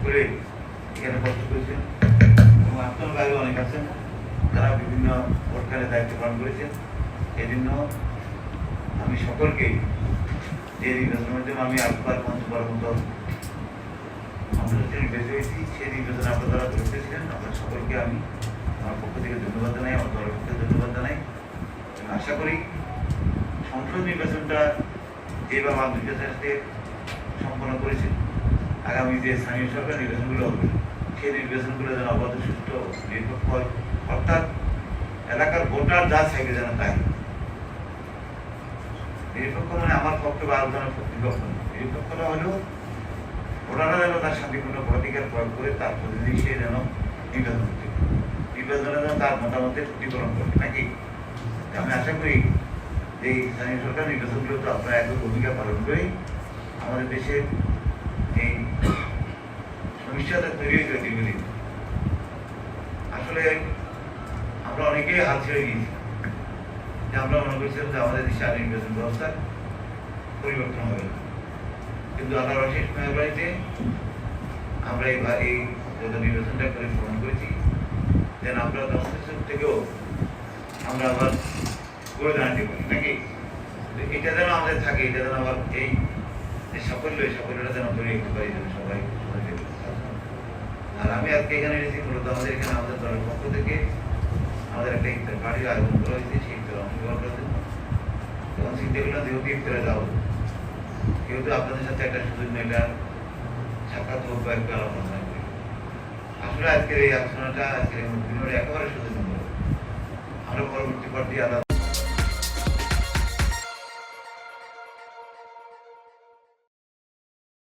করে এখানে কষ্ট করেছেন এবং আপনার বাইরে অনেক আছেন তারা বিভিন্ন ভোটকালে দায়িত্ব পালন করেছেন। এই জন্য আমি সকলকেই যে নির্বাচনের মাধ্যমে আমি একবার পঞ্চবার মতো আপনাদের বেঁচে হয়েছি, সেই নির্বাচনে আপনারা করতেছিলেন। আপনার সকলকে আমি আমার পক্ষ থেকে ধন্যবাদ জানাই, আমার দলের পক্ষে ধন্যবাদ জানাই। আশা করি সংসদ নির্বাচনটা যেভাবে আন্তর্জাতিক সাথে সম্পন্ন করেছে, আগামী যে স্থানীয় সরকার নির্বাচনগুলো হবে সেই নির্বাচনগুলো যেন অবাধ সুষ্ঠু নিরপেক্ষ, অর্থাৎ এলাকার ভোটার যা চাইবে যেন তাই। নিরপেক্ষ মানে আমার পক্ষে বা আলোচনার প্রতিপক্ষ না। নিরপেক্ষতা হলেও ভোটাররা যেন তার শান্তিপূর্ণ ভোটাধিকার প্রয়োগ করে তার প্রতিনিধি সে যেন নির্বাচন করতে, নির্বাচনে যেন তার মতামতের প্রতিফলন করবে নাকি। আমি আশা করি যে স্থানীয় সরকার নির্বাচনগুলো তো আপনারা একই ভূমিকা পালন করেই আমাদের দেশের এই সমস্যাটা তৈরি হয়েছে দীর্ঘদিন। আসলে আমরা অনেকেই হাত ছেড়ে গিয়েছি যে আমরা মনে করছিলাম যে আমাদের দেশে আর নির্বাচন ব্যবস্থা পরিবর্তন হবে না, কিন্তু আল্লাহর অশেষ মেহরবানিতে আমরা এই নির্বাচনটা করে প্রমাণ করেছি যেন আমরা দর্শক থেকেও আমরা আবার করে দাঁড়াতে পারি নাকি। এটা যেন আমাদের থাকে, এটা যেন আবার এই যে সাফল্যটা যেন তৈরি করতে পারি, যেন সবাই। আর আমি আজকে এখানে এসেছি মূলত আমাদের এখানে আমাদের দলের পক্ষ থেকে আমাদের একটা ইফতার পার্টির আয়োজন করা হয়েছে, সেই ইফতার অংশগ্রহণ করার জন্য। তখন চিন্তা করলাম যেহেতু ইফতারে যাবো, যেহেতু আপনাদের সাথে একটা সুযোগ মেয়েটা সাক্ষাৎ হোক বা একটু আলোচনা করি। আসলে আজকের এই আলোচনাটা, আজকের এই মুক্তির একেবারে সুযোগ নেব। আমরা পরবর্তী পর্যায়ে আলাদা